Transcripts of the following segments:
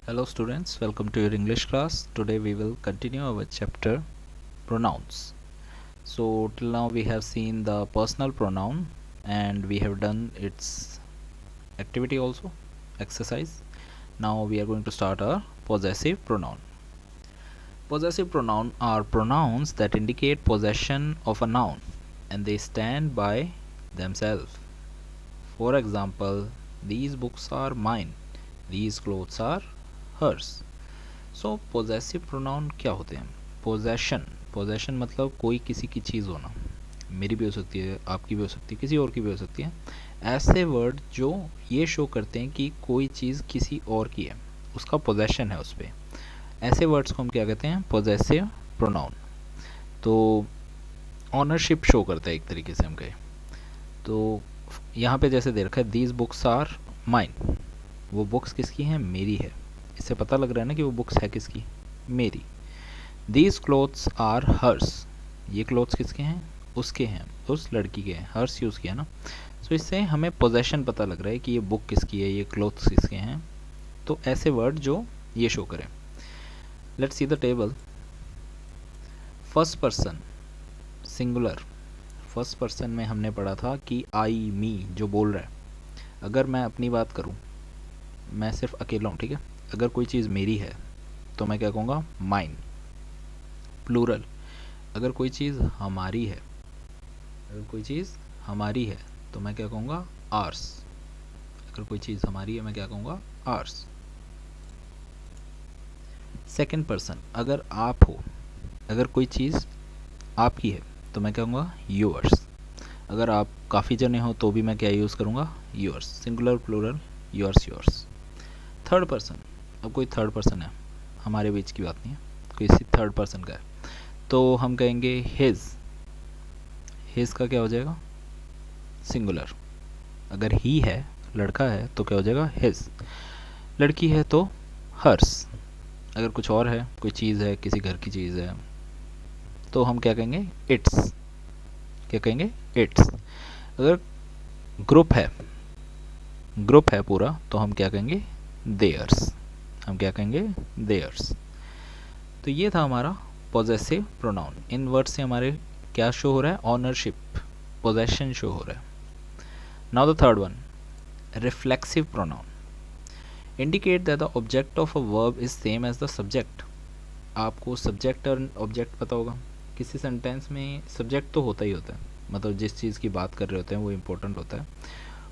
Hello students, welcome to your English class. Today we will continue our chapter pronouns. So till now we have seen the personal pronoun and we have done its activity also, exercise. Now we are going to start our possessive pronoun. Possessive pronoun are pronouns that indicate possession of a noun and they stand by themselves. For example, these books are mine, these clothes are hers. So possessive pronoun क्या होते हैं? Possession मतलब कोई किसी की चीज़ होना, मेरी भी हो सकती है, आपकी भी हो सकती है, किसी और की भी हो सकती है। ऐसे वर्ड जो ये शो करते हैं कि कोई चीज़ किसी और की है, उसका पोजेशन है उस पर, ऐसे वर्ड्स को हम क्या कहते हैं? Possessive pronoun. तो ऑनरशिप शो करता है एक तरीके से हम कहें तो। यहाँ पे जैसे दे रखा है दीज बुक्स आर माइन, वो बुक्स किसकी हैं? मेरी है। इससे पता लग रहा है ना कि वो बुक्स है किसकी? मेरी। दीज क्लोथ्स आर हर्स, ये क्लोथ्स किसके हैं? उसके हैं, उस लड़की के हैं। हर्स यूज़ किया ना, तो इससे हमें पोजेशन पता लग रहा है कि ये बुक किसकी है, ये क्लोथ्स किसके हैं। तो ऐसे वर्ड जो ये शो करें। Let's see the table. First person singular, first person में हमने पढ़ा था कि आई मी जो बोल रहा है। अगर मैं अपनी बात करूं, मैं सिर्फ अकेला हूं, ठीक है। अगर कोई चीज़ मेरी है तो मैं क्या कहूँगा? माइन। प्लूरल, अगर कोई चीज़ हमारी है, अगर कोई चीज़ हमारी है तो मैं क्या कहूँगा? आर्स। अगर कोई चीज़ हमारी है मैं क्या कहूँगा? आर्स। सेकंड पर्सन, अगर आप हो, अगर कोई चीज़ आपकी है तो मैं क्या कहूँगा? योर्स। अगर आप काफ़ी जने हो तो भी मैं क्या यूज़ करूँगा? Yours. Singular plural, yours yours. Third person, अब कोई थर्ड पर्सन है, हमारे बीच की बात नहीं है, किसी थर्ड पर्सन का है, तो हम कहेंगे हिज। हिज का क्या हो जाएगा? सिंगुलर। अगर ही है, लड़का है, तो क्या हो जाएगा? हिज। लड़की है तो हर्स। अगर कुछ और है, कोई चीज़ है, किसी घर की चीज़ है, तो हम क्या कहेंगे? इट्स। क्या कहेंगे? इट्स। अगर ग्रुप है पूरा, तो हम क्या कहेंगे? देयर्स। हम क्या कहेंगे? देयर्स। तो ये था हमारा पॉजेसिव प्रोनाउन। इन वर्ड से हमारे क्या शो हो रहा है? ऑनरशिप, पोजेशन शो हो रहा है। Now the third one, reflexive pronoun indicate that the object of a verb is same as the subject. आपको सब्जेक्ट और ऑब्जेक्ट पता होगा। किसी सेंटेंस में सब्जेक्ट तो होता ही होता है, मतलब जिस चीज़ की बात कर रहे होते हैं वो इम्पोर्टेंट होता है,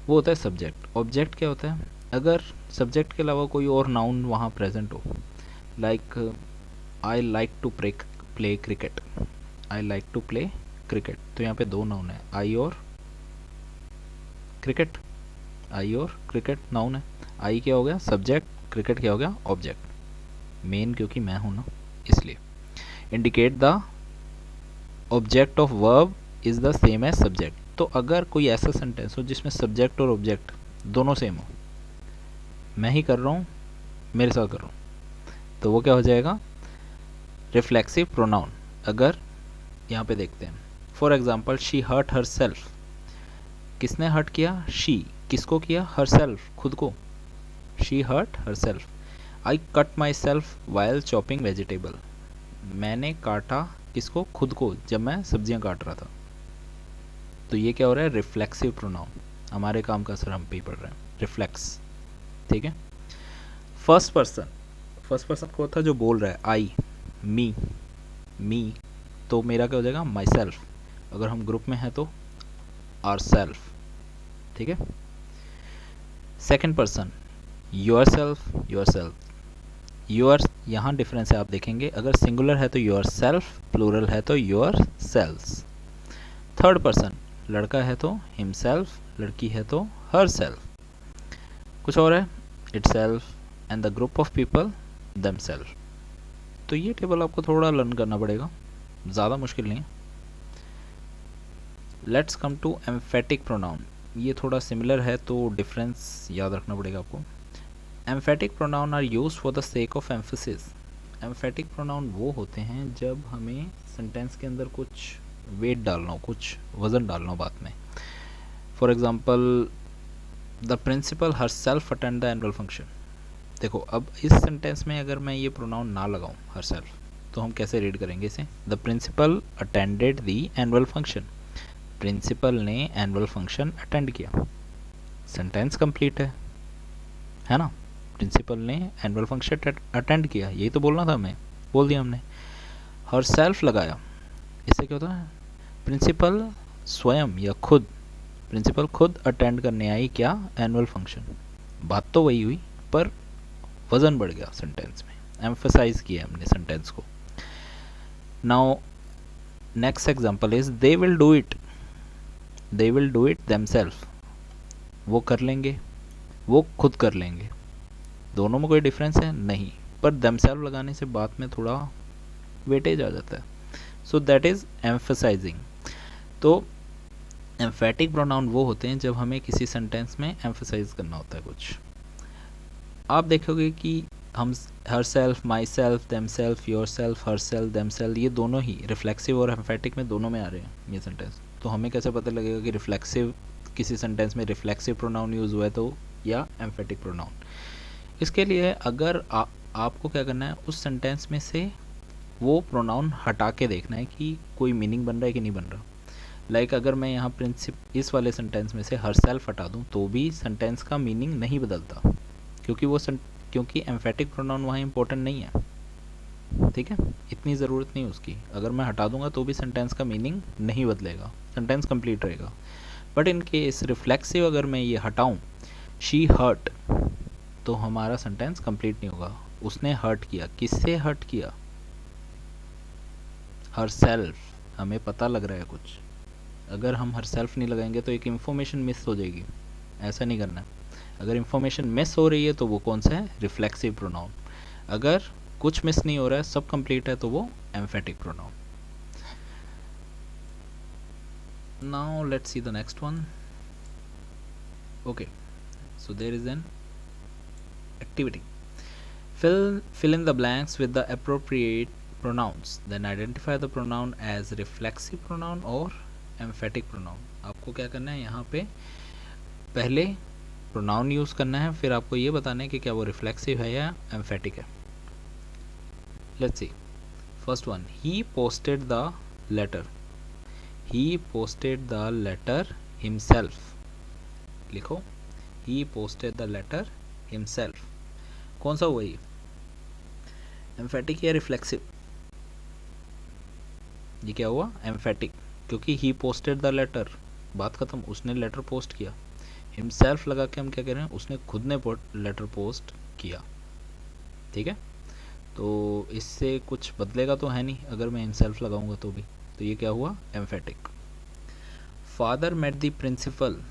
वो होता है सब्जेक्ट। ऑब्जेक्ट क्या होता है? अगर सब्जेक्ट के अलावा कोई और नाउन वहाँ प्रेजेंट हो, like I like to play cricket, I like to play cricket, तो यहाँ पे दो नाउन है, आई और क्रिकेट। आई और क्रिकेट नाउन है। आई क्या हो गया? सब्जेक्ट, क्रिकेट क्या हो गया? ऑब्जेक्ट। मेन क्योंकि मैं हूँ ना, इसलिए। Indicate the object of verb is the same as subject. तो अगर कोई ऐसा सेंटेंस हो जिसमें सब्जेक्ट और ऑब्जेक्ट दोनों सेम हो, मैं ही कर रहा हूँ, मेरे साथ कर रहा हूँ, तो वो क्या हो जाएगा? Reflexive pronoun. अगर यहाँ पे देखते हैं, for example she hurt herself. किसने हर्ट किया? शी। किसको किया? हर सेल्फ, खुद को। She hurt herself. I cut myself while chopping vegetable. मैंने काटा किसको? खुद को, जब मैं सब्जियां काट रहा था। तो ये क्या हो रहा है? Reflexive pronoun. हमारे काम का असर हम पे ही पड़ रहा है, रिफ्लेक्स। ठीक है। फर्स्ट पर्सन को था जो बोल रहा है, आई, मी, तो मेरा क्या हो जाएगा? My self. अगर हम ग्रुप में हैं तो आर सेल्फ। ठीक है। Second person, yourself. Your, यहाँ डिफरेंस है, आप देखेंगे, अगर सिंगुलर है तो योर सेल्फ, प्लूरल है तो योर सेल्स। थर्ड पर्सन, लड़का है तो हिमसेल्फ, लड़की है तो हर सेल्फ। कुछ और है, itself, and the group of people themself. तो ये टेबल आपको थोड़ा लर्न करना पड़ेगा, ज़्यादा मुश्किल नहीं है। Let's come to emphatic pronoun. ये थोड़ा सिमिलर है तो डिफरेंस याद रखना पड़ेगा आपको। Emphatic pronoun are used for the sake of emphasis. Emphatic pronoun वो होते हैं जब हमें सेंटेंस के अंदर कुछ वेट डालना हो, कुछ वज़न डालना हो बात में। For example the principal herself attend the annual function. देखो अब इस सेंटेंस में अगर मैं ये प्रोनाउन ना लगाऊं हरसेल्फ, तो हम कैसे रीड करेंगे इसे? The principal attended the annual function. Principal ने एनुअल फंक्शन अटेंड किया, सेंटेंस कंप्लीट है ना? प्रिंसिपल ने एनुअल फंक्शन अटेंड किया, यही तो बोलना था हमें, बोल दिया हमने। हरसेल्फ लगाया, इससे क्या होता है? प्रिंसिपल स्वयं या खुद, प्रिंसिपल खुद अटेंड करने आई क्या? Annual function. बात तो वही हुई पर वजन बढ़ गया सेंटेंस में, एम्फसाइज किया हमने सेंटेंस को। Now next example is they will do it. They will do it themselves, वो कर लेंगे, वो खुद कर लेंगे। दोनों में कोई डिफरेंस है? नहीं, पर देमसेल्फ लगाने से बात में थोड़ा वेटेज आ जाता है। So that is emphasising. तो एम्फेटिक प्रोनाउन वो होते हैं जब हमें किसी सेंटेंस में एम्फसाइज करना होता है कुछ। आप देखोगे कि हम her self, my self, them self, your self, her self, them self, ये दोनों ही रिफ्लेक्सिव और एम्फेटिक में दोनों में आ रहे हैं ये सेंटेंस। तो हमें कैसे पता लगेगा कि रिफ्लेक्सिव, किसी सेंटेंस में रिफ्लेक्सिव प्रोनाउन यूज़ हुआ है तो, या एम्फेटिक प्रोनाउन? इसके लिए अगर आपको क्या करना है, उस सेंटेंस में से वो प्रोनाउन हटा के देखना है कि कोई मीनिंग बन रहा है कि नहीं बन रहा। लाइक अगर मैं यहाँ इस वाले सेंटेंस में से हर सेल्फ हटा दूँ तो भी सेंटेंस का मीनिंग नहीं बदलता, क्योंकि क्योंकि एम्फेटिक प्रोनाउन वहाँ इंपॉर्टेंट नहीं है। ठीक है, इतनी ज़रूरत नहीं उसकी। अगर मैं हटा दूंगा तो भी सेंटेंस का मीनिंग नहीं बदलेगा, सेंटेंस कंप्लीट रहेगा। बट इन केस रिफ्लेक्सिव अगर मैं ये हटाऊँ, शी हर्ट, तो हमारा सेंटेंस कंप्लीट नहीं होगा। उसने हर्ट किया, किससे हर्ट किया? हर सेल्फ, हमें पता लग रहा है कुछ। अगर हम हर सेल्फ नहीं लगाएंगे तो एक इन्फॉर्मेशन मिस हो जाएगी, ऐसा नहीं करना। अगर इन्फॉर्मेशन मिस हो रही है तो वो कौन सा है? Reflexive pronoun. अगर कुछ मिस नहीं हो रहा है, सब कंप्लीट है, तो वो emphatic pronoun. Now let's see the next one. Okay, so there is an activity. fill in the blanks with the appropriate pronouns, then identify the pronoun as reflexive pronoun or emphatic pronoun। आपको क्या करना है, यहाँ पे पहले pronoun use करना है, फिर आपको ये बताना है कि क्या वो रिफ्लेक्सिव है या एम्फेटिक है। Let's see first one, he posted the letter. He posted the letter himself. लिखो, he posted the letter himself. कौन सा हुआ ये, एम्फेटिक या रिफ्लेक्सिव? ये क्या हुआ? एम्फेटिक, क्योंकि ही पोस्टेड द लेटर, बात खत्म, उसने लेटर पोस्ट किया। हिमसेल्फ लगा के हम क्या कह रहे हैं, उसने खुद ने लेटर पोस्ट किया। ठीक है, तो इससे कुछ बदलेगा तो है नहीं अगर मैं हिमसेल्फ लगाऊंगा तो भी। तो ये क्या हुआ? Emphatic. Father met the principal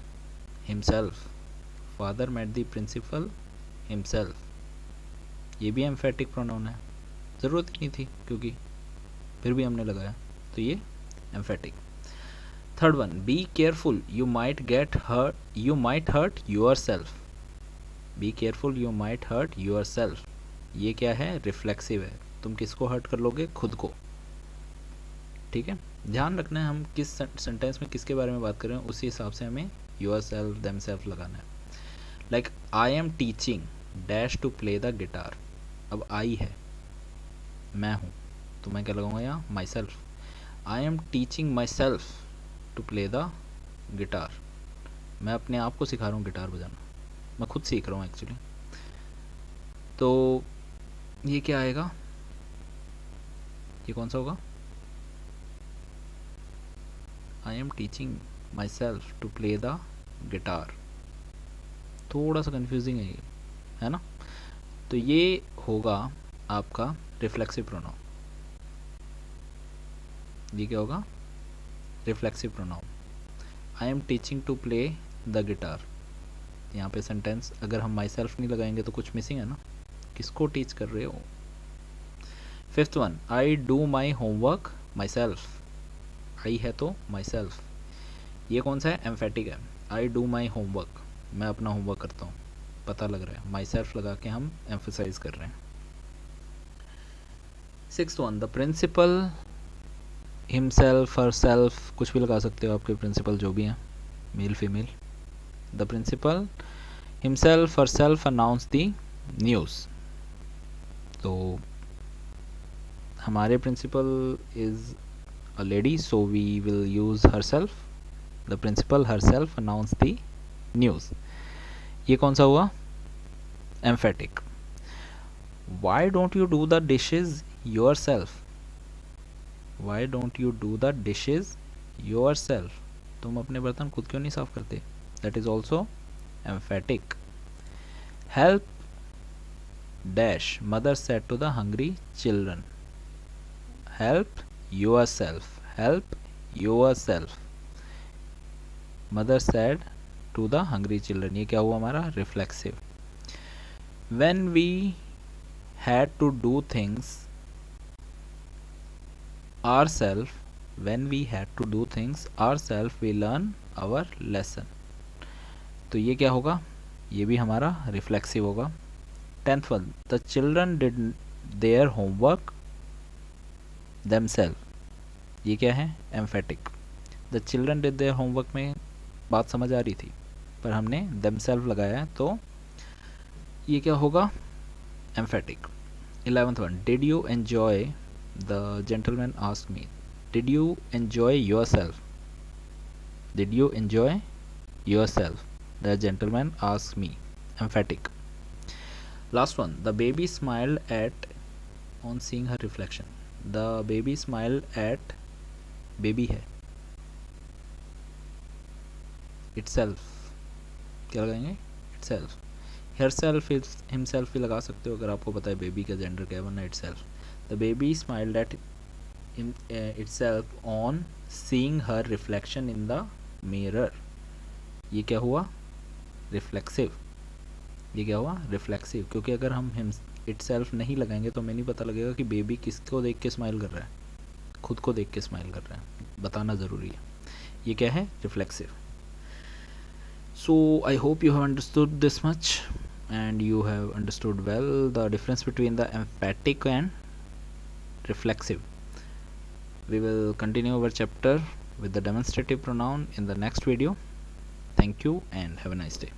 himself. Father met the principal himself, ये भी एम्फेटिक प्रोनाउन है, ज़रूरत ही नहीं थी क्योंकि फिर भी हमने लगाया, तो ये emphatic. Third one, be careful you might hurt yourself. Be careful you might hurt yourself, ये क्या है? रिफ्लेक्सिव है। तुम किसको हर्ट कर लोगे? खुद को। ठीक है, ध्यान रखना है हम किस सेंटेंस में किसके बारे में बात कर रहे हैं, उसी हिसाब से हमें योर सेल्फ, देम सेल्फ लगाना है। Like I am teaching dash to play the guitar. अब आई है, मैं हूँ, तो मैं क्या लगाऊंगा यहाँ? Myself. I am teaching myself to play the guitar. मैं अपने आप को सिखा रहा हूँ गिटार बजाना, मैं खुद सीख रहा हूँ एक्चुअली। तो ये क्या आएगा? ये कौन सा होगा? I am teaching myself to play the guitar. थोड़ा सा कंफ्यूजिंग है ये, है ना? तो ये होगा आपका रिफ्लेक्सिव प्रोनाउन। ये क्या होगा? Reflexive pronoun. I am teaching to play the guitar, यहाँ पे सेंटेंस अगर हम माई सेल्फ नहीं लगाएंगे तो कुछ मिसिंग है ना, किसको टीच कर रहे हो? Fifth one, I do my homework myself. I है तो माई सेल्फ, ये कौन सा है? एम्फेटिक है। आई डू माई होमवर्क, मैं अपना होमवर्क करता हूँ, पता लग रहा है, माई सेल्फ लगा के हम एम्फसाइज कर रहे हैं। Sixth one, the principal himself, herself, कुछ भी लगा सकते हो, आपके प्रिंसिपल जो भी हैं, male female. The principal himself, herself announce the news. तो हमारे principal is a lady, so we will use herself. The principal herself announce the news. ये कौन सा हुआ? Emphatic. Why don't you do the dishes yourself? Why don't you do the dishes yourself? तुम अपने बर्तन खुद क्यों नहीं साफ करते? That is also emphatic. Help dash mother said to the hungry children. Help yourself, help yourself, mother said to the hungry children. ये क्या हुआ हमारा? Reflexive. When we had to do things ourself, when we had to do things ourself, we learn our lesson। तो ये क्या होगा? ये भी हमारा रिफ्लेक्सिव होगा। 10th one, the children did their homework themselves। ये क्या है? Emphatic. The children did their homework में बात समझ आ रही थी, पर हमने themselves लगाया है, तो ये क्या होगा? Emphatic. 11th one, did you enjoy, the gentleman asked me, did you enjoy yourself? Did you enjoy yourself? The gentleman asked me, emphatic। Last one, the baby smiled at on seeing her reflection। the baby smiled at, baby है itself, क्या लगाएंगे? itself। herself himself भी लगा सकते हो अगर आपको पता है बेबी का जेंडर क्या है, वरना itself। The baby smiled at itself on seeing her reflection in the mirror। ये क्या हुआ? रिफ्लेक्सिव। ये क्या हुआ? रिफ्लेक्सिव। क्योंकि अगर हम itself नहीं लगाएंगे तो हमें नहीं पता लगेगा कि बेबी किसको देख के स्माइल कर रहा है, खुद को देख के स्माइल कर रहा है, बताना ज़रूरी है। ये क्या है? Reflexive. So I hope you have understood this much and you have understood well the difference between the emphatic and reflexive। We will continue our chapter with the demonstrative pronoun in the next video. Thank you and have a nice day.